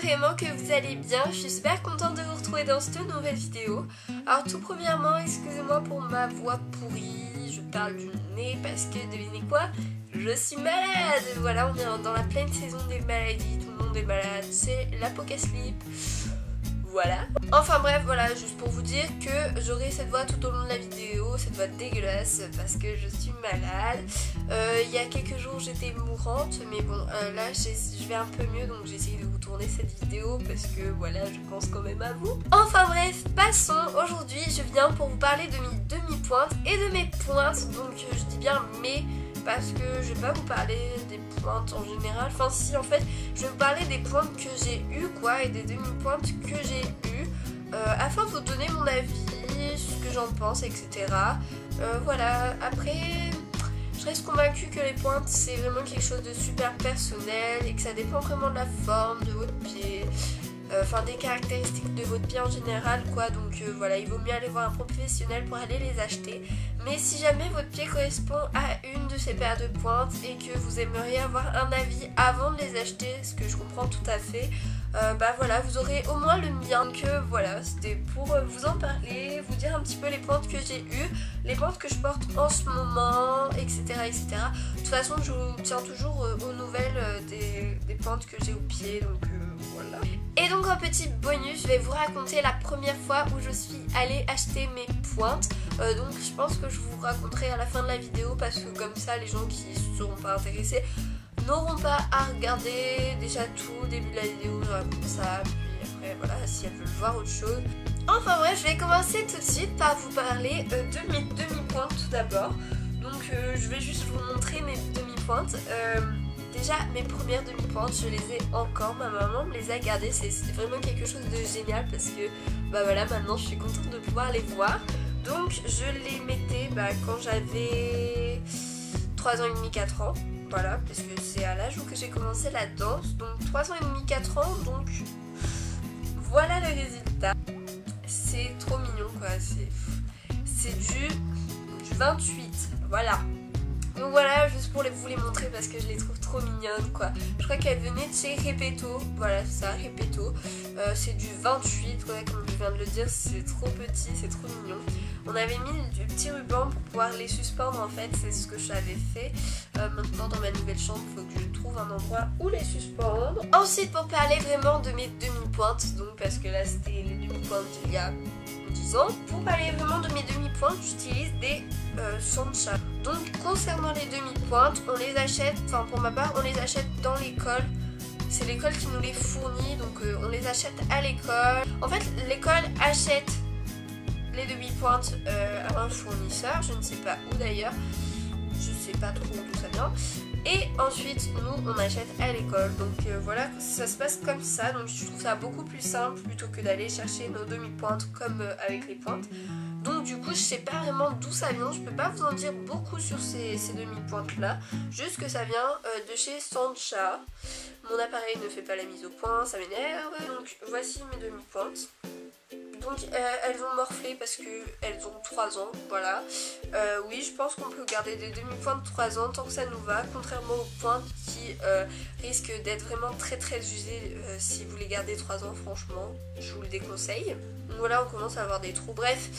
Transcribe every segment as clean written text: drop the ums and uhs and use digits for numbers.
vraiment que vous allez bien. Je suis super contente de vous retrouver dans cette nouvelle vidéo. Alors tout premièrement, excusez-moi pour ma voix pourrie, je parle du nez parce que devinez quoi, je suis malade. Voilà, on est dans la pleine saison des maladies, tout le monde est malade, c'est l'apocalypse. Voilà. Enfin bref, voilà, juste pour vous dire que j'aurai cette voix tout au long de la vidéo, cette voix dégueulasse parce que je suis malade. Il y a quelques jours j'étais mourante, mais bon, là je vais un peu mieux, donc j'ai essayé de vous tourner cette vidéo parce que voilà, je pense quand même à vous. Enfin bref, passons. Aujourd'hui, je viens pour vous parler de mes demi-pointes et de mes pointes, donc je dis bien mes, parce que je vais pas vous parler des pointes en général, enfin si en fait je vais vous parler des pointes que j'ai eues quoi, et des demi-pointes que j'ai eues afin de vous donner mon avis, ce que j'en pense, etc. Voilà, après je reste convaincue que les pointes c'est vraiment quelque chose de super personnel et que ça dépend vraiment de la forme de votre pied, enfin des caractéristiques de votre pied en général quoi, donc voilà, il vaut mieux aller voir un professionnel pour aller les acheter. Mais si jamais votre pied correspond à une de ces paires de pointes et que vous aimeriez avoir un avis avant de les acheter, ce que je comprends tout à fait, bah voilà, vous aurez au moins le mien. Donc voilà, c'était pour vous en parler, vous dire un petit peu les pointes que j'ai eues, les pointes que je porte en ce moment, etc. etc. De toute façon, je vous tiens toujours aux nouvelles des pointes que j'ai au pied, donc voilà. Et donc en petit bonus, je vais vous raconter la première fois où je suis allée acheter mes pointes. Donc je pense que je vous raconterai à la fin de la vidéo parce que comme ça les gens qui ne seront pas intéressés n'auront pas à regarder déjà tout au début de la vidéo, je raconte ça, puis après voilà, si elles veulent voir autre chose. Enfin bref, je vais commencer tout de suite par vous parler de mes demi-pointes tout d'abord. Donc je vais juste vous montrer mes demi-pointes. Déjà mes premières demi-pointes, je les ai encore, ma maman me les a gardées, c'est vraiment quelque chose de génial parce que bah voilà, maintenant je suis contente de pouvoir les voir. Donc je les mettais quand j'avais 3 ans et demi, 4 ans, voilà, parce que c'est à l'âge où que j'ai commencé la danse, donc 3 ans et demi, 4 ans, donc voilà le résultat. C'est trop mignon quoi, c'est du 28, voilà. Donc voilà, juste pour vous les montrer parce que je les trouve trop mignonnes quoi. Je crois qu'elles venaient de chez Repetto, voilà c'est ça, Repetto. C'est du 28, ouais, comme je viens de le dire, c'est trop petit, c'est trop mignon. On avait mis du petit ruban pour pouvoir les suspendre en fait, c'est ce que j'avais fait. Maintenant dans ma nouvelle chambre, il faut que je trouve un endroit où les suspendre. Ensuite pour parler vraiment de mes demi-pointes, donc parce que là c'était les demi-pointes il y a 10 ans. Pour parler vraiment de mes demi-pointes, j'utilise des Sancha. Donc concernant les demi-pointes, on les achète, enfin pour ma part on les achète dans l'école. C'est l'école qui nous les fournit, donc on les achète à l'école. En fait l'école achète les demi-pointes à un fournisseur, je ne sais pas où d'ailleurs, je sais pas trop d'où ça vient. Et ensuite nous on achète à l'école, donc voilà, ça se passe comme ça. Donc je trouve ça beaucoup plus simple plutôt que d'aller chercher nos demi-pointes comme avec les pointes. Donc du coup je sais pas vraiment d'où ça vient, je peux pas vous en dire beaucoup sur ces demi-pointes là. Juste que ça vient de chez Sancha. Mon appareil ne fait pas la mise au point, ça m'énerve. Donc voici mes demi-pointes. Donc elles ont morflé parce qu'elles ont 3 ans, voilà. Oui, je pense qu'on peut garder des demi-pointes de 3 ans tant que ça nous va, contrairement aux pointes qui risquent d'être vraiment très très usées si vous les gardez 3 ans, franchement, je vous le déconseille. Donc voilà, on commence à avoir des trous. Bref,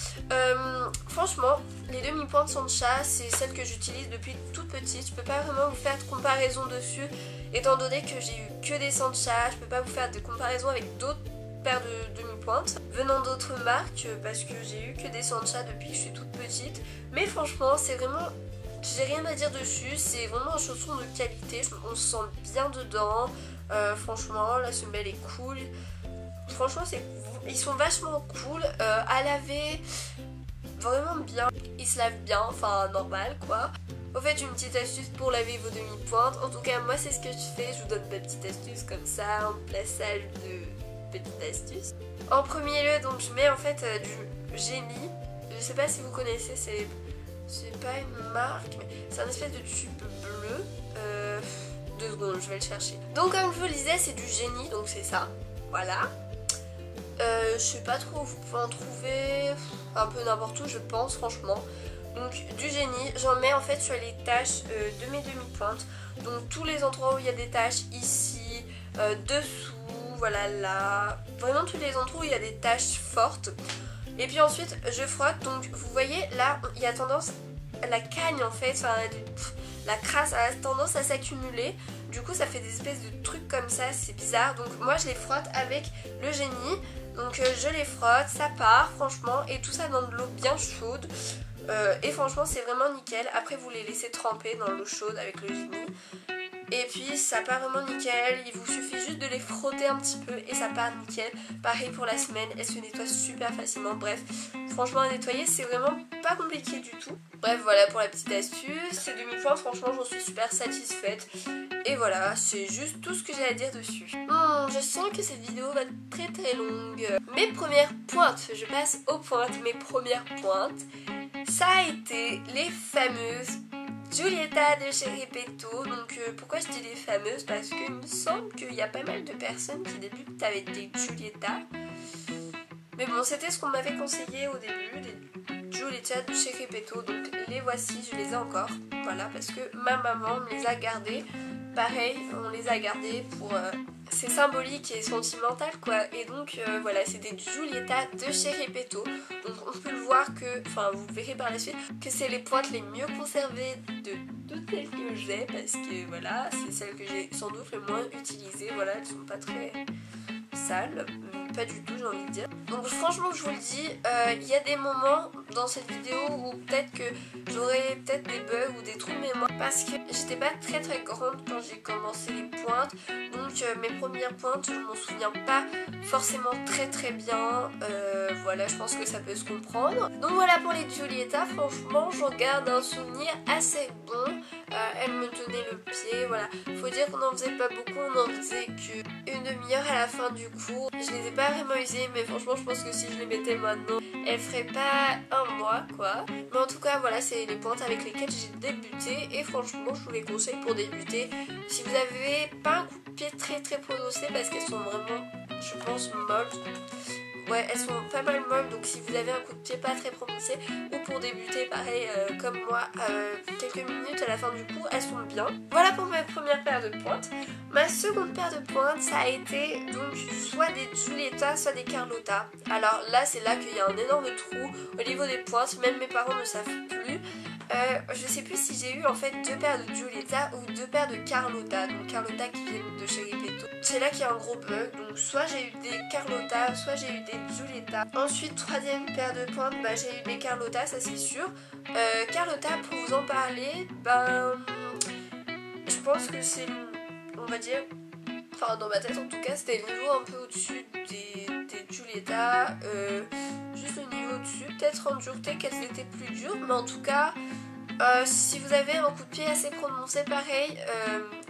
franchement, les demi-pointes Sancha, c'est celles que j'utilise depuis toute petite. Je peux pas vraiment vous faire de comparaison dessus, étant donné que j'ai eu que des Sancha, je peux pas vous faire de comparaison avec d'autres paire de demi-pointes venant d'autres marques parce que j'ai eu que des Sancha depuis que je suis toute petite, mais franchement c'est vraiment, j'ai rien à dire dessus, c'est vraiment un chausson de qualité, on se sent bien dedans, franchement la semelle est cool, franchement ils sont vachement cool à laver, vraiment bien, ils se lavent bien, enfin normal quoi. Au fait, une petite astuce pour laver vos demi-pointes, en tout cas moi c'est ce que je fais, je vous donne ma petite astuce comme ça en plaçage de petite astuce. En premier lieu, donc je mets en fait du génie. Je sais pas si vous connaissez, c'est pas une marque, mais c'est un espèce de tube bleu. 2 secondes, je vais le chercher. Donc comme je vous le disais, c'est du génie, donc c'est ça. Voilà. Je sais pas trop où vous pouvez en trouver, un peu n'importe où je pense franchement. Donc du génie, j'en mets en fait sur les taches de mes demi-pointes. Donc tous les endroits où il y a des taches, ici, dessous, voilà là, vraiment tous les endroits où il y a des taches fortes. Et puis ensuite je frotte, donc vous voyez là il y a tendance, la cagne en fait, enfin la crasse a tendance à s'accumuler. Du coup ça fait des espèces de trucs comme ça, c'est bizarre. Donc moi je les frotte avec le génie. Donc je les frotte, ça part franchement. Et tout ça dans de l'eau bien chaude. Et franchement c'est vraiment nickel. Après vous les laissez tremper dans l'eau chaude avec le génie. Et puis ça part vraiment nickel. Il vous suffit juste de les frotter un petit peu et ça part nickel. Pareil pour la semaine, elle se nettoie super facilement. Bref, franchement à nettoyer c'est vraiment pas compliqué du tout. Bref voilà pour la petite astuce. Ces demi-points franchement j'en suis super satisfaite. Et voilà, c'est juste tout ce que j'ai à dire dessus. Je sens que cette vidéo va être très très longue. Mes premières pointes, je passe aux pointes. Mes premières pointes, ça a été les fameuses Giulietta de chez Repetto. Donc pourquoi je dis les fameuses? Parce qu'il me semble qu'il y a pas mal de personnes qui débutent avec des Giulietta. Mais bon, c'était ce qu'on m'avait conseillé au début, des Giulietta de chez Repetto. Donc les voici, je les ai encore. Voilà, parce que ma maman me les a gardées. Pareil, on les a gardées pour... c'est symbolique et sentimental quoi. Et donc voilà, c'est des Giulietta de chez Repetto. Donc on peut le voir que, enfin vous verrez par la suite, que c'est les pointes les mieux conservées de toutes celles que j'ai. Parce que voilà, c'est celles que j'ai sans doute le moins utilisées. Voilà, elles sont pas très sales. Pas du tout j'ai envie de dire. Donc franchement je vous le dis, il y a des moments dans cette vidéo où peut-être que j'aurai peut-être des bugs ou des trous de mémoire parce que j'étais pas très très grande quand j'ai commencé les pointes. Donc mes premières pointes je m'en souviens pas forcément très très bien. Voilà, je pense que ça peut se comprendre. Donc voilà pour les Giulietta, franchement j'en garde un souvenir assez bon. Elle me tenait le pied, voilà. Faut dire qu'on en faisait pas beaucoup, on en faisait qu'une demi-heure à la fin du cours. Je les ai pas vraiment usées, mais franchement je pense que si je les mettais maintenant, elles feraient pas un mois quoi. Mais en tout cas voilà, c'est les pointes avec lesquelles j'ai débuté et franchement je vous les conseille pour débuter. Si vous avez pas un coup de pied très très prononcé parce qu'elles sont vraiment, je pense, molles. Ouais, elles sont pas mal molles, donc si vous avez un coup de pied pas très prononcé ou pour débuter pareil comme moi, quelques minutes à la fin du cours, elles sont bien. Voilà pour ma première paire de pointes. Ma seconde paire de pointes, ça a été donc soit des Giulietta, soit des Carlotta. Alors là, c'est là qu'il y a un énorme trou au niveau des pointes, même mes parents ne savent plus. Je sais plus si j'ai eu en fait deux paires de Giulietta ou deux paires de Carlotta. Donc Carlotta qui viennent de chez Repetto. C'est là qu'il y a un gros bug. Donc soit j'ai eu des Carlotta, soit j'ai eu des Giulietta. Ensuite, troisième paire de pointes, bah, j'ai eu des Carlotta, ça c'est sûr. Carlotta, pour vous en parler, ben je pense que c'est, on va dire, enfin dans ma tête en tout cas, c'était le niveau un peu au-dessus des Giulietta. Juste le niveau au-dessus, peut-être en dureté qu'elles étaient plus dures, mais en tout cas si vous avez un coup de pied assez prononcé pareil,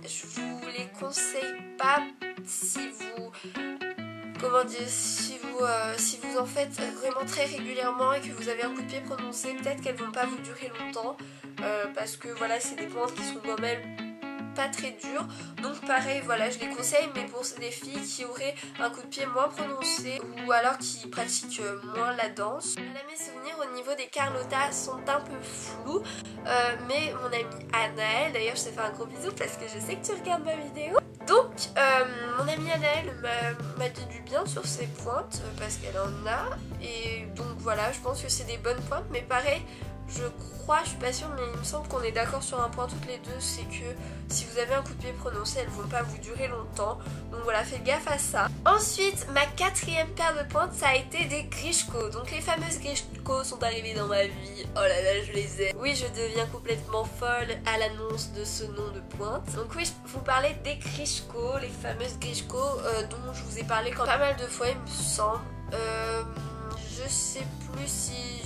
je vous les conseille pas si vous, comment dire, si vous en faites vraiment très régulièrement et que vous avez un coup de pied prononcé, peut-être qu'elles vont pas vous durer longtemps parce que voilà, c'est des pointes qui sont quand même pas très dur, donc pareil voilà, je les conseille, mais pour des filles qui auraient un coup de pied moins prononcé ou alors qui pratiquent moins la danse. Là, mes souvenirs au niveau des Carlotta sont un peu flous, mais mon amie Anaëlle, d'ailleurs je te fais un gros bisou parce que je sais que tu regardes ma vidéo, donc mon amie Anaëlle m'a dit du bien sur ses pointes parce qu'elle en a, et donc voilà, je pense que c'est des bonnes pointes, mais pareil, je crois, je suis pas sûre, mais il me semble qu'on est d'accord sur un point toutes les deux, c'est que si vous avez un coup de pied prononcé, elles vont pas vous durer longtemps. Donc voilà, faites gaffe à ça. Ensuite, ma quatrième paire de pointes, ça a été des Grishko. Donc les fameuses Grishko sont arrivées dans ma vie. Oh là là, je les ai. Oui, je deviens complètement folle à l'annonce de ce nom de pointe. Donc oui, je vous parlais des Grishko, les fameuses Grishko dont je vous ai parlé quand pas mal de fois, il me semble. Je sais plus si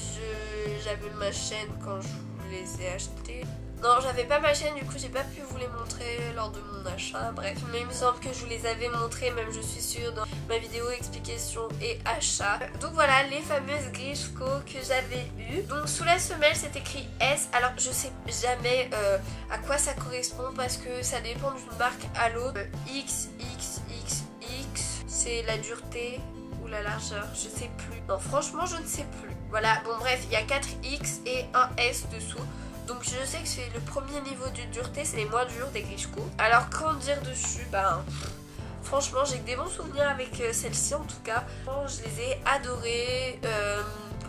j'avais ma chaîne quand je vous les ai achetées. Non, j'avais pas ma chaîne, du coup j'ai pas pu vous les montrer lors de mon achat, bref. Mais il me semble que je vous les avais montrées, même je suis sûre, dans ma vidéo explication et achat. Donc voilà, les fameuses Grishko que j'avais eues. Donc sous la semelle c'est écrit S, alors je sais jamais à quoi ça correspond parce que ça dépend d'une marque à l'autre. X, c'est la dureté ou la largeur, je sais plus. Non, franchement je ne sais plus. Voilà, bon bref, il y a 4 X et un S dessous. Donc je sais que c'est le premier niveau de dureté, c'est les moins durs des Grishko. Alors qu'en dire dessus, ben Franchement j'ai que des bons souvenirs avec celles-ci en tout cas. Je les ai adorées.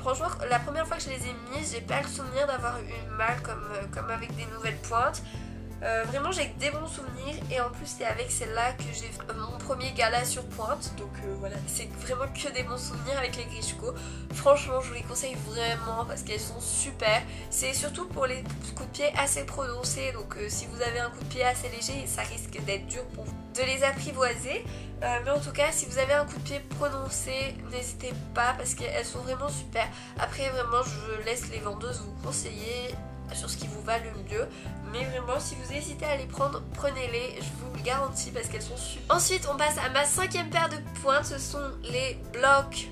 Franchement la première fois que je les ai mises, j'ai pas le souvenir d'avoir eu mal comme avec des nouvelles pointes. Vraiment j'ai des bons souvenirs et en plus c'est avec celle-là que j'ai fait mon premier gala sur pointe, donc voilà, c'est vraiment que des bons souvenirs avec les Grishko. Franchement je vous les conseille vraiment parce qu'elles sont super. C'est surtout pour les coups de pied assez prononcés, donc si vous avez un coup de pied assez léger ça risque d'être dur pour vous de les apprivoiser. Mais en tout cas si vous avez un coup de pied prononcé, n'hésitez pas parce qu'elles sont vraiment super. Après vraiment je laisse les vendeuses vous conseiller sur ce qui vous va le mieux, mais vraiment si vous hésitez à les prendre, prenez-les, je vous le garantis parce qu'elles sont super. Ensuite on passe à ma 5e paire de pointes, ce sont les blush.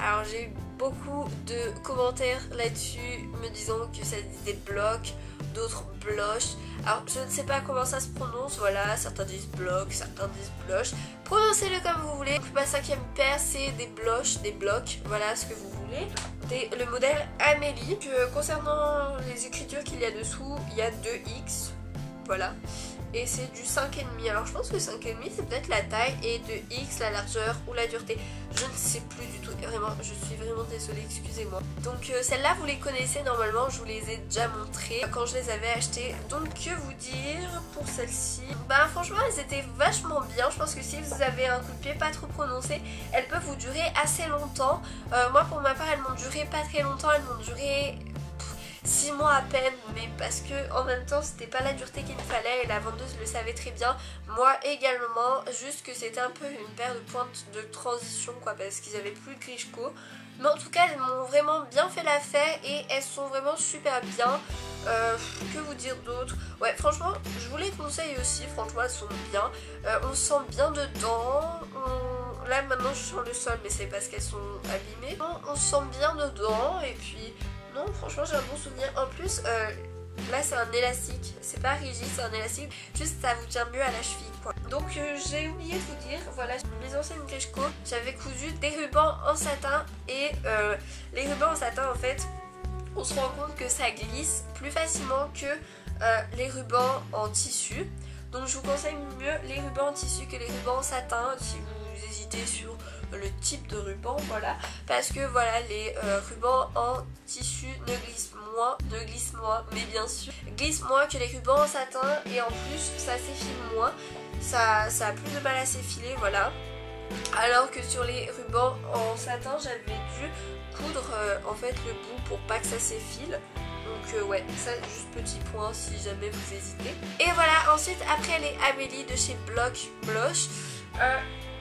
Alors j'ai eu beaucoup de commentaires là-dessus me disant que ça disait bloc, d'autres blush. Alors je ne sais pas comment ça se prononce, voilà, certains disent bloc, certains disent blush. Prononcez-le comme vous voulez. Donc ma 5e paire c'est des blush, des blocs, voilà ce que vous voulez. Le modèle Amélie. Concernant les écritures qu'il y a dessous, il y a 2X, voilà. Et c'est du 5,5. Alors je pense que 5,5 c'est peut-être la taille et 2X la largeur ou la dureté. Je ne sais plus du tout, vraiment, je suis vraiment désolée, excusez-moi. Donc celles-là vous les connaissez normalement, je vous les ai déjà montrées quand je les avais achetées. Donc que vous dire pour celles-ci? Bah franchement elles étaient vachement bien. Je pense que si vous avez un coup de pied pas trop prononcé, elles peuvent vous durer assez longtemps. Moi pour ma part elles m'ont duré pas très longtemps, elles m'ont duré 6 mois à peine, mais parce que en même temps c'était pas la dureté qu'il me fallait et la vendeuse le savait très bien, moi également, juste que c'était un peu une paire de pointes de transition quoi, parce qu'ils avaient plus de Grishko. Mais en tout cas elles m'ont vraiment bien fait l'affaire et elles sont vraiment super bien. Que vous dire d'autre? Ouais franchement je vous les conseille aussi, franchement elles sont bien. On se sent bien dedans. Là maintenant je sens le sol mais c'est parce qu'elles sont abîmées. On se sent bien dedans et puis non franchement j'ai un bon souvenir. En plus là c'est un élastique, c'est pas rigide, c'est un élastique, juste ça vous tient mieux à la cheville quoi. Donc j'ai oublié de vous dire, voilà mes anciennes Grishko, j'avais cousu des rubans en satin et les rubans en satin en fait on se rend compte que ça glisse plus facilement que les rubans en tissu. Donc je vous conseille mieux les rubans en tissu que les rubans en satin si vous hésitez sur le type de ruban, voilà, parce que voilà les rubans en tissu glissent moins, mais bien sûr glissent moins que les rubans en satin et en plus ça s'effile moins, ça a plus de mal à s'effiler, voilà. Alors que sur les rubans en satin j'avais dû coudre en fait le bout pour pas que ça s'effile. Donc ouais, ça juste petit point si jamais vous hésitez. Et voilà, ensuite après les Amélie de chez Blush,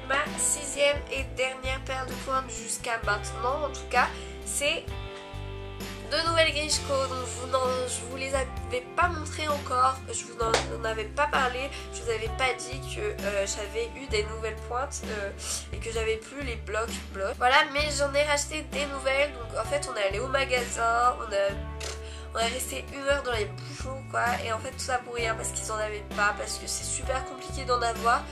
ma 6e et dernière paire de pointes jusqu'à maintenant en tout cas, c'est de nouvelles Grishko. Donc je vous les avais pas montrées encore, je vous en avais pas parlé, je vous avais pas dit que j'avais eu des nouvelles pointes et que j'avais plus les blocs. Voilà, mais j'en ai racheté des nouvelles. Donc en fait on est allé au magasin, on est resté 1 heure dans les bouchons quoi, et en fait tout ça pour rien parce qu'ils en avaient pas, parce que c'est super compliqué d'en avoir.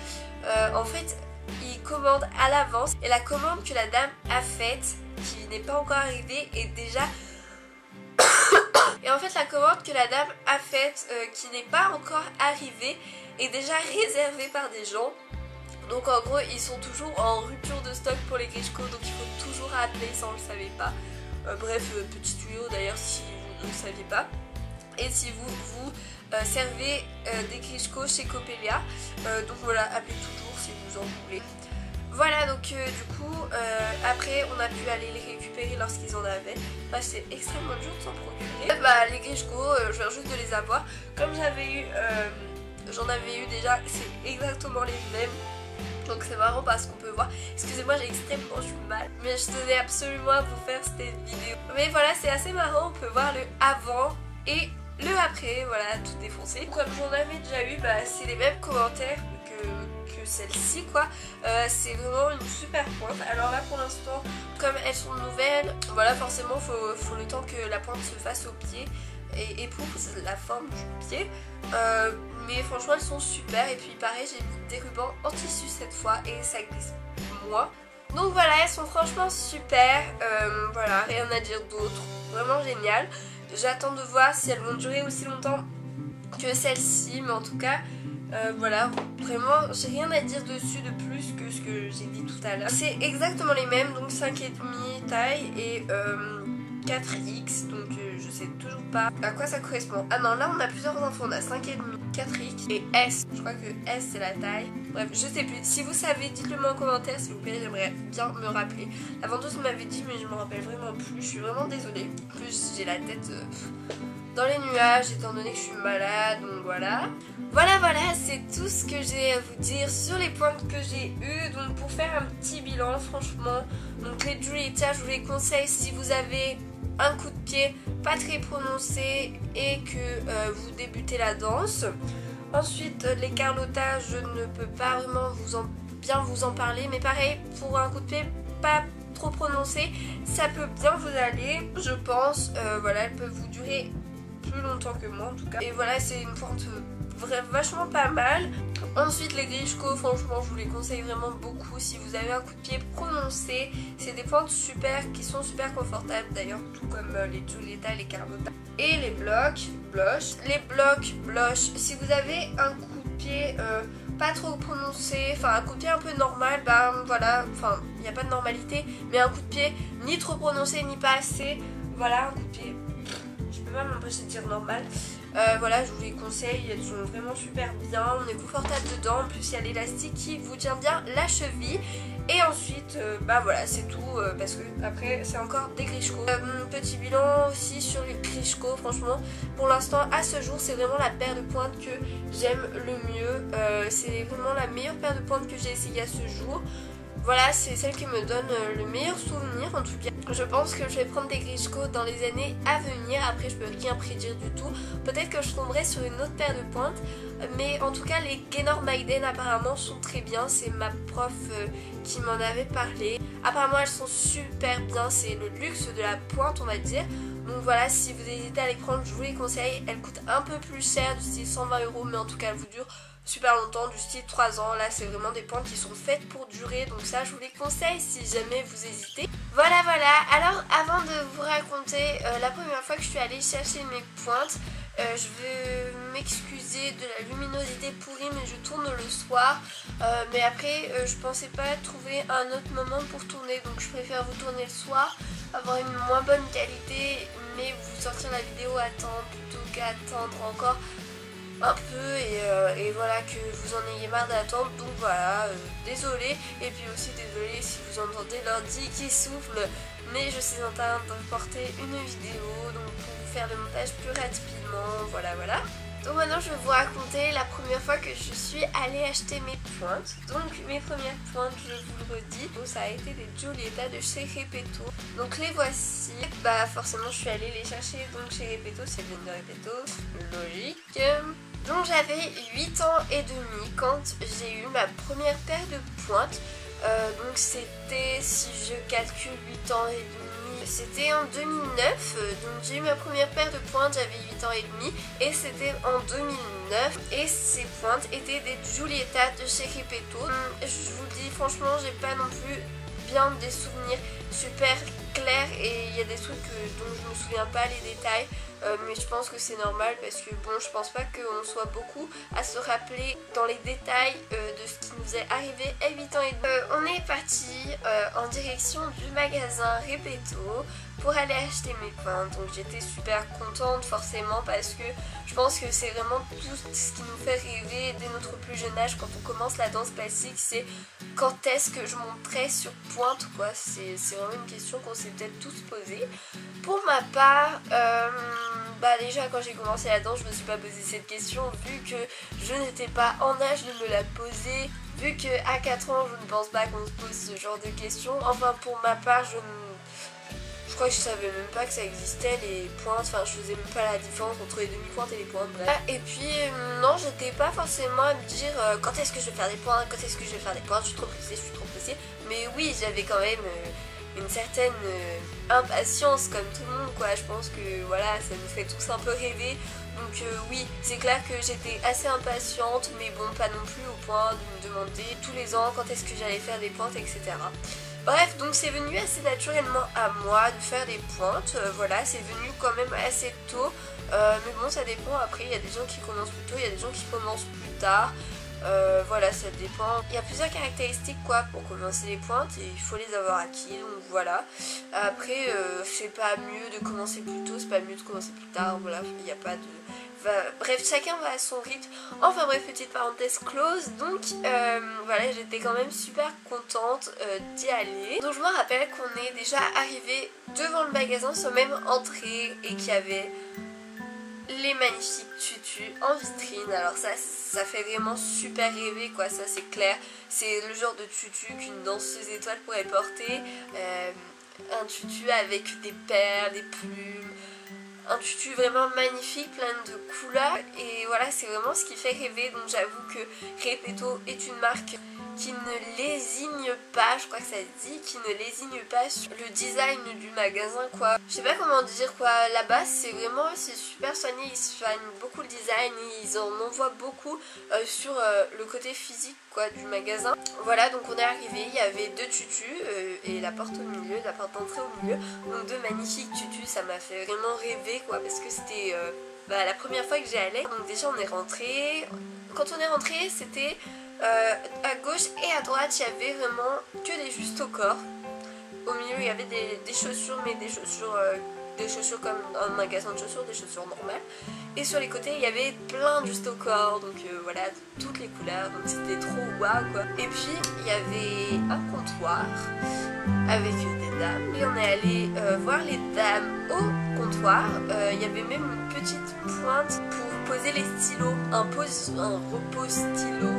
En fait ils commandent à l'avance et la commande que la dame a faite qui n'est pas encore arrivée est déjà et en fait la commande que la dame a faite qui n'est pas encore arrivée est déjà réservée par des gens. Donc en gros ils sont toujours en rupture de stock pour les Grishko, donc il faut toujours appeler, ça on le savait pas. Bref, petit tuyau d'ailleurs si vous ne le saviez pas. Et si vous servez des Grishko chez Coppelia, donc voilà, appelez toujours si vous en voulez. Voilà, donc du coup après on a pu aller les récupérer lorsqu'ils en avaient. Bah, c'est extrêmement dur de s'en procurer. Bah les Grishko, je viens juste de les avoir. Comme j'en avais eu déjà, c'est exactement les mêmes. Donc c'est marrant parce qu'on peut voir, excusez-moi j'ai extrêmement du mal, mais je tenais absolument à vous faire cette vidéo. Mais voilà, c'est assez marrant, on peut voir le avant et le après, voilà, tout défoncé. Comme j'en avais déjà eu, bah, c'est les mêmes commentaires que celle-ci quoi. C'est vraiment une super pointe. Alors là pour l'instant, comme elles sont nouvelles, voilà forcément faut le temps que la pointe se fasse au pied et épouse la forme du pied. Mais franchement elles sont super. Et puis pareil j'ai mis des rubans en tissu cette fois et ça glisse moins. Donc voilà, elles sont franchement super. Voilà, rien à dire d'autre, vraiment génial. J'attends de voir si elles vont durer aussi longtemps que celle-ci, mais en tout cas Voilà, vraiment j'ai rien à dire dessus de plus que ce que j'ai dit tout à l'heure. C'est exactement les mêmes, donc 5,5 taille et 4X, donc je sais toujours pas à quoi ça correspond. Ah non, là on a plusieurs infos, on a 5,5, 4X et S. Je crois que S c'est la taille. Bref, je sais plus. Si vous savez, dites-le moi en commentaire s'il vous plaît, j'aimerais bien me rappeler. La vendeuse m'avait dit mais je me rappelle vraiment plus, je suis vraiment désolée. En plus j'ai la tête dans les nuages étant donné que je suis malade, donc voilà. Voilà, c'est tout ce que j'ai à vous dire sur les pointes que j'ai eues. Donc pour faire un petit bilan, franchement, donc les Giulietta, je vous les conseille si vous avez un coup de pied pas très prononcé et que vous débutez la danse. Ensuite, les Carlotta, je ne peux pas vraiment bien vous en parler, mais pareil, pour un coup de pied pas trop prononcé, ça peut bien vous aller, je pense. Voilà, elles peuvent vous durer plus longtemps que moi en tout cas. Et voilà, c'est une pointe vachement pas mal. Ensuite les Grishko, franchement je vous les conseille vraiment beaucoup si vous avez un coup de pied prononcé. C'est des pointes qui sont super confortables d'ailleurs, tout comme les Giulietta, les Carlotta. Et les blocs blush. Les blocs blush, si vous avez un coup de pied pas trop prononcé, enfin un coup de pied un peu normal, ben voilà, enfin il n'y a pas de normalité, mais un coup de pied ni trop prononcé ni pas assez, voilà, un coup de pied, je peux pas m'empêcher de dire normal. Voilà, je vous les conseille, elles sont vraiment super bien, on est confortable dedans, en plus il y a l'élastique qui vous tient bien la cheville. Et ensuite, bah voilà, c'est tout, parce que après c'est encore des Grishko. Petit bilan aussi sur les Grishko, franchement, pour l'instant, à ce jour, c'est vraiment la paire de pointes que j'aime le mieux. C'est vraiment la meilleure paire de pointes que j'ai essayé à ce jour. Voilà, c'est celle qui me donne le meilleur souvenir en tout cas. Je pense que je vais prendre des Grishko dans les années à venir. Après, je peux rien prédire du tout. Peut-être que je tomberai sur une autre paire de pointes. Mais en tout cas, les Gaynor Maiden apparemment sont très bien. C'est ma prof qui m'en avait parlé. Apparemment, elles sont super bien. C'est le luxe de la pointe, on va dire. Donc voilà, si vous hésitez à les prendre, je vous les conseille. Elles coûtent un peu plus cher, du style 120 €, mais en tout cas, elles vous durent super longtemps, du style 3 ans. Là, c'est vraiment des pointes qui sont faites pour durer. Donc ça, je vous les conseille si jamais vous hésitez. Voilà. Alors, avant de vous raconter la première fois que je suis allée chercher mes pointes, je veux m'excuser de la luminosité pourrie, mais je tourne le soir. Mais après, je pensais pas trouver un autre moment pour tourner, donc je préfère vous tourner le soir, avoir une moins bonne qualité, mais vous sortir la vidéo à temps plutôt qu'attendre encore un peu et voilà, que vous en ayez marre d'attendre. Donc voilà, désolée. Et puis aussi désolée si vous entendez l'ordi qui souffle, mais je suis en train de porter une vidéo, donc pour vous faire le montage plus rapidement. Voilà. Donc maintenant je vais vous raconter la première fois que je suis allée acheter mes pointes. Donc mes premières pointes, je vous le redis, donc ça a été des Giulietta de chez Repetto. Donc les voici. Bah forcément je suis allée les chercher donc chez Repetto, c'est bien de Repetto, logique. Donc j'avais 8 ans et demi quand j'ai eu ma première paire de pointes. Donc c'était, si je calcule 8 ans et demi, c'était en 2009. Donc j'ai eu ma première paire de pointes, j'avais 8 ans et demi et c'était en 2009. Et ces pointes étaient des Giulietta de chez Repetto. Je vous dis franchement, j'ai pas non plus bien des souvenirs super clairs et il y a des trucs dont je me souviens pas les détails. Mais je pense que c'est normal parce que bon, je pense pas qu'on soit beaucoup à se rappeler dans les détails de ce qui nous est arrivé à 8 ans et demi. On est parti en direction du magasin Repetto pour aller acheter mes pointes. Donc j'étais super contente forcément parce que je pense que c'est vraiment tout ce qui nous fait rêver dès notre plus jeune âge quand on commence la danse classique. C'est quand est-ce que je monterai sur pointe quoi. C'est vraiment une question qu'on s'est peut-être tous posée. Pour ma part, bah déjà quand j'ai commencé la danse je me suis pas posé cette question vu que je n'étais pas en âge de me la poser, vu que à 4 ans je ne pense pas qu'on se pose ce genre de questions. Enfin pour ma part je crois que je savais même pas que ça existait les pointes, enfin je faisais même pas la différence entre les demi-pointes et les pointes, bref. Et puis non, j'étais pas forcément à me dire quand est-ce que je vais faire des pointes, quand est-ce que je vais faire des pointes, je suis trop pressée, mais oui j'avais quand même une certaine impatience comme tout le monde quoi. Je pense que voilà, ça nous fait tous un peu rêver. Donc oui, c'est clair que j'étais assez impatiente, mais bon, pas non plus au point de me demander tous les ans quand est-ce que j'allais faire des pointes, etc. Bref, donc c'est venu assez naturellement à moi de faire des pointes. Voilà, c'est venu quand même assez tôt. Mais bon, ça dépend. Après, il y a des gens qui commencent plus tôt, il y a des gens qui commencent plus tard. Voilà, ça dépend. Il y a plusieurs caractéristiques quoi pour commencer les pointes et il faut les avoir acquis, donc voilà. Après, c'est pas mieux de commencer plus tôt, c'est pas mieux de commencer plus tard, voilà, il n'y a pas de... Bref, chacun va à son rythme. Enfin bref, petite parenthèse close. Donc voilà, j'étais quand même super contente d'y aller. Donc je me rappelle qu'on est déjà arrivé devant le magasin sur même entrée et qu'il y avait les magnifiques tutus en vitrine. Alors ça fait vraiment super rêver quoi, ça c'est clair. C'est le genre de tutu qu'une danseuse étoile pourrait porter. Un tutu avec des perles, des plumes, un tutu vraiment magnifique, plein de couleurs, et voilà, c'est vraiment ce qui fait rêver. Donc j'avoue que Repetto est une marque qui ne lésigne pas, je crois que ça se dit, qui ne lésigne pas sur le design du magasin quoi. Je sais pas comment dire quoi, là-bas c'est super soigné, ils soignent beaucoup le design, ils en envoient beaucoup sur le côté physique quoi du magasin. Voilà, donc on est arrivé, il y avait deux tutus et la porte au milieu, la porte d'entrée au milieu, donc deux magnifiques tutus, ça m'a fait vraiment rêver quoi, parce que c'était la première fois que j'y allais. Donc déjà on est rentré, quand on est rentré c'était à gauche et à droite il y avait vraiment que des justes au corps. Au milieu il y avait des chaussures, mais des chaussures comme dans un magasin de chaussures, des chaussures normales. Et sur les côtés il y avait plein de justes au corps, donc voilà, toutes les couleurs, donc c'était trop waouh quoi. Et puis il y avait un comptoir avec des dames et on est allé voir les dames au comptoir. Il y avait même une petite pointe pour poser les stylos, un repose stylo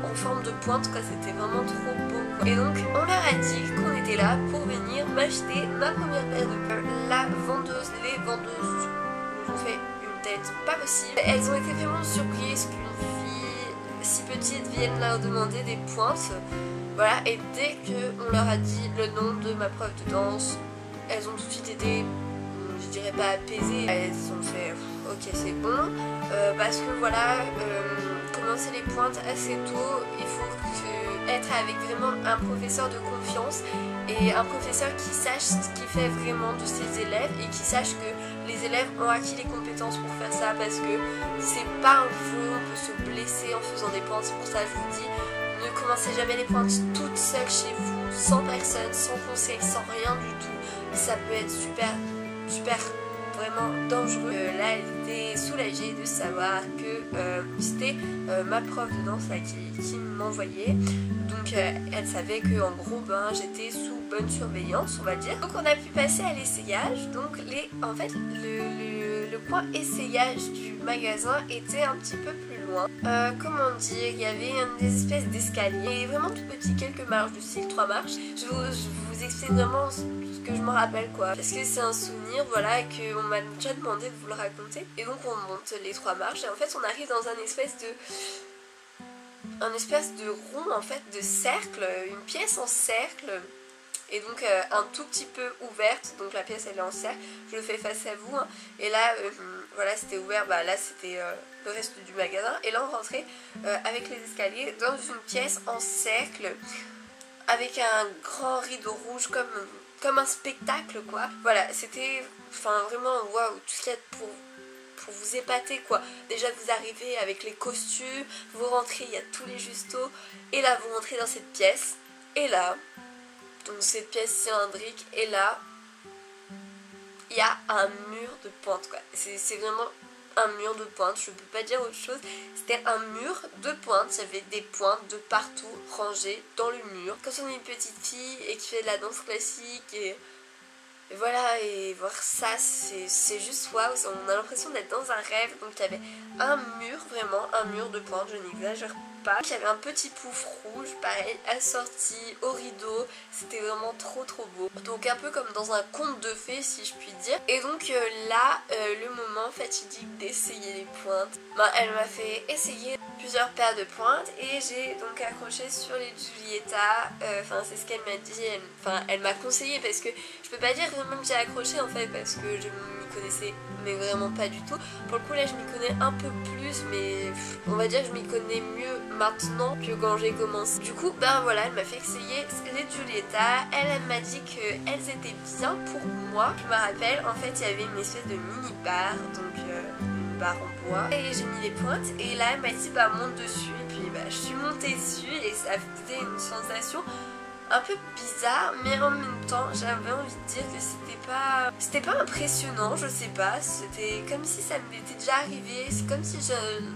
en forme de pointe quoi, c'était vraiment trop beau quoi. Et donc on leur a dit qu'on était là pour venir m'acheter ma première paire de perles. Les vendeuses nous ont fait une tête pas possible. Elles ont été vraiment surprises qu'une fille si petite vienne leur demander des pointes. Voilà, et dès qu'on leur a dit le nom de ma prof de danse, elles ont tout de suite été, je dirais pas apaisées, elles ont fait ok c'est bon, parce que voilà, commencer les pointes assez tôt, il faut être avec vraiment un professeur de confiance et un professeur qui sache ce qu'il fait vraiment de ses élèves et qui sache que les élèves ont acquis les compétences pour faire ça, parce que c'est pas un jeu, on peut se blesser en faisant des pointes. C'est pour ça que je vous dis, ne commencez jamais les pointes toute seule chez vous, sans personne, sans conseil, sans rien du tout. Ça peut être super vraiment dangereux. Là elle était soulagée de savoir que c'était ma prof de danse là, qui m'envoyait. Donc elle savait que en gros j'étais sous bonne surveillance on va dire. Donc on a pu passer à l'essayage. Donc en fait le point essayage du magasin était un petit peu plus loin. Comment dire, il y avait des espèces d'escaliers vraiment tout petits, quelques marches du style 3 marches. Je vous explique vraiment ce que je me rappelle quoi, parce que c'est un souvenir voilà, et qu'on m'a déjà demandé de vous le raconter. Et donc on monte les 3 marches et en fait on arrive dans un espèce de rond en fait, de cercle, une pièce en cercle. Et donc un tout petit peu ouverte, donc la pièce elle est en cercle, je le fais face à vous hein. Et là voilà c'était ouvert, là c'était le reste du magasin. Et là on rentrait avec les escaliers dans une pièce en cercle avec un grand rideau rouge comme un spectacle quoi. Voilà, c'était vraiment waouh, tout ce qu'il y a pour vous épater quoi. Déjà vous arrivez avec les costumes, vous rentrez, il y a tous les justos, et là vous rentrez dans cette pièce, et là donc cette pièce cylindrique, et là il y a un mur de pointe quoi. C'est vraiment un mur de pointe, je peux pas dire autre chose. C'était un mur de pointe, il y avait des pointes de partout rangées dans le mur. Quand on est une petite fille et qui fait de la danse classique et voilà, et voir ça c'est juste waouh, on a l'impression d'être dans un rêve. Donc il y avait un mur, vraiment un mur de pointe, je n'exagère pas. Il y avait un petit pouf rouge, pareil, assorti au rideau, c'était vraiment trop beau. Donc un peu comme dans un conte de fées si je puis dire. Et donc là, le moment fatidique d'essayer les pointes, elle m'a fait essayer plusieurs paires de pointes et j'ai donc accroché sur les Giulietta. C'est ce qu'elle m'a dit, elle m'a conseillé, parce que je peux pas dire vraiment que j'ai accroché en fait, parce que je m'y connaissais mais vraiment pas du tout. Pour le coup là je m'y connais un peu plus, mais on va dire que je m'y connais mieux maintenant que quand j'ai commencé. Du coup ben voilà, elle m'a fait essayer les Giulietta. Elle m'a dit qu'elles étaient bien pour moi. Je me rappelle, en fait il y avait une espèce de mini barre, donc une barre en bois, et j'ai mis les pointes et là elle m'a dit bah monte dessus, et puis bah je suis montée dessus et ça faisait une sensation un peu bizarre, mais en même temps j'avais envie de dire que c'était pas impressionnant, je sais pas, c'était comme si ça m'était déjà arrivé, c'est comme si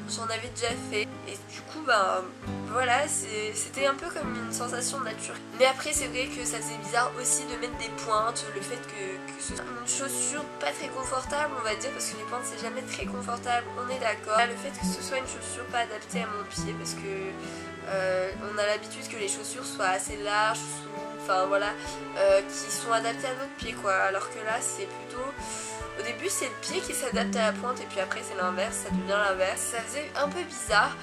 j'en avais déjà fait, et du coup ben voilà, c'était un peu comme une sensation naturelle. Mais après c'est vrai que ça faisait bizarre aussi de mettre des pointes, le fait que ce soit une chaussure pas très confortable, on va dire, parce que les pointes c'est jamais très confortable, on est d'accord. Le fait que ce soit une chaussure pas adaptée à mon pied, parce que on a l'habitude que les chaussures soient assez larges, enfin voilà, qui sont adaptées à notre pied quoi, alors que là c'est plutôt, au début c'est le pied qui s'adapte à la pointe et puis après c'est l'inverse, ça devient l'inverse. Ça faisait un peu bizarre,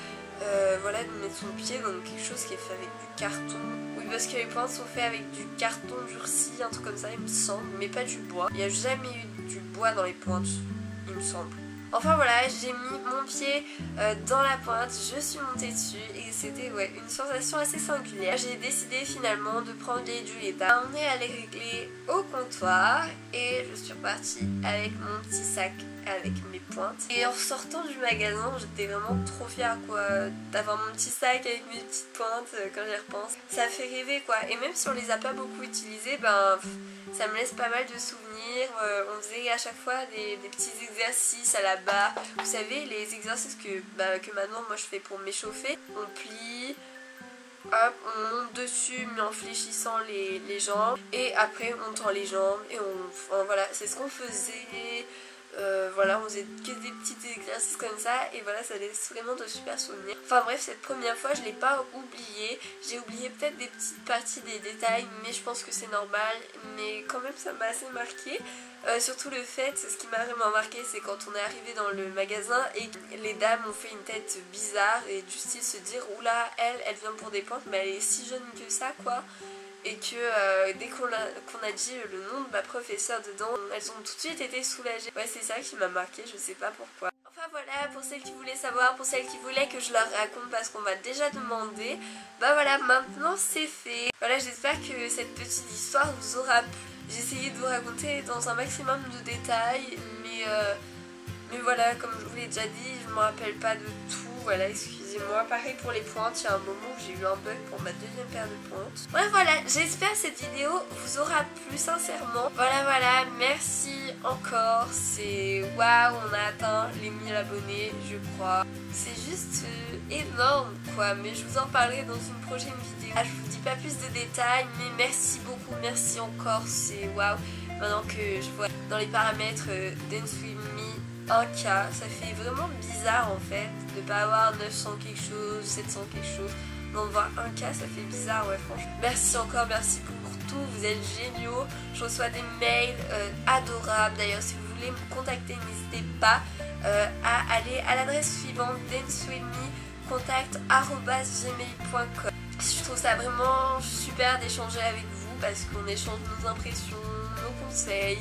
voilà, de mettre son pied dans quelque chose qui est fait avec du carton. Oui, parce que les pointes sont faites avec du carton durci, un truc comme ça il me semble, mais pas du bois. Il n'y a jamais eu du bois dans les pointes, il me semble. Enfin voilà, j'ai mis mon pied dans la pointe, je suis montée dessus et c'était ouais, une sensation assez singulière. J'ai décidé finalement de prendre les Giulietta. On est allé régler au comptoir et je suis repartie avec mon petit sac avec mes pointes. Et en sortant du magasin, j'étais vraiment trop fière quoi, d'avoir mon petit sac avec mes petites pointes quand j'y repense. Ça fait rêver quoi, et même si on les a pas beaucoup utilisées, ben ça me laisse pas mal de souvenirs. On faisait à chaque fois des petits exercices à la barre. Vous savez, les exercices que maintenant moi je fais pour m'échauffer. On plie, hop, on monte dessus mais en fléchissant les jambes. Et après on tend les jambes et voilà, c'est ce qu'on faisait. Voilà, on faisait que des petits exercices comme ça et voilà, ça laisse vraiment de super souvenirs. Enfin bref, cette première fois je l'ai pas oublié, j'ai oublié peut-être des petites parties des détails, mais je pense que c'est normal, mais quand même ça m'a assez marqué. Surtout le fait, ce qui m'a vraiment marqué, c'est quand on est arrivé dans le magasin et les dames ont fait une tête bizarre et du style se dire oula, elle vient pour des pointes mais elle est si jeune que ça quoi. Et que dès qu'on a dit le nom de ma professeure dedans, elles ont tout de suite été soulagées. Ouais, c'est ça qui m'a marqué, je sais pas pourquoi. Enfin voilà, pour celles qui voulaient savoir, pour celles qui voulaient que je leur raconte parce qu'on m'a déjà demandé, bah voilà, maintenant c'est fait. Voilà, j'espère que cette petite histoire vous aura plu. J'ai essayé de vous raconter dans un maximum de détails, mais voilà, comme je vous l'ai déjà dit, je me rappelle pas de tout. Voilà, excusez-moi. Pareil pour les pointes, il y a un moment où j'ai eu un bug pour ma deuxième paire de pointes. Bref, voilà, j'espère que cette vidéo vous aura plu sincèrement. Voilà, merci encore. C'est waouh, on a atteint les 1000 abonnés, je crois. C'est juste énorme quoi, mais je vous en parlerai dans une prochaine vidéo. Je vous dis pas plus de détails, mais merci beaucoup, merci encore, c'est waouh. Maintenant que je vois dans les paramètres Dance With Me 1K, ça fait vraiment bizarre en fait de pas avoir 900 quelque chose, 700 quelque chose. Non, de voir 1K ça fait bizarre, ouais, franchement. Merci encore, merci pour tout, vous êtes géniaux. Je reçois des mails adorables. D'ailleurs, si vous voulez me contacter, n'hésitez pas à aller à l'adresse suivante, dancewithme@gmail.com. Je trouve ça vraiment super d'échanger avec vous parce qu'on échange nos impressions, nos conseils,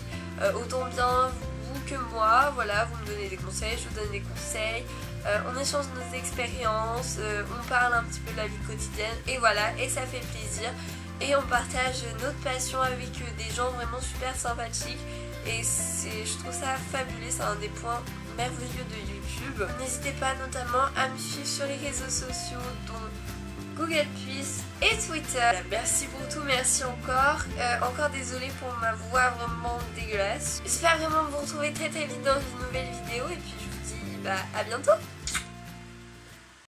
autant bien vous que moi. Voilà, vous me donnez des conseils, je vous donne des conseils, on échange nos expériences, on parle un petit peu de la vie quotidienne et voilà, et ça fait plaisir. Et on partage notre passion avec des gens vraiment super sympathiques et je trouve ça fabuleux, c'est un des points merveilleux de YouTube. N'hésitez pas notamment à me suivre sur les réseaux sociaux dont Google+, et Twitter. Merci pour tout, merci encore. Encore désolée pour ma voix vraiment dégueulasse. J'espère vraiment vous retrouver très vite dans une nouvelle vidéo et puis je vous dis à bientôt.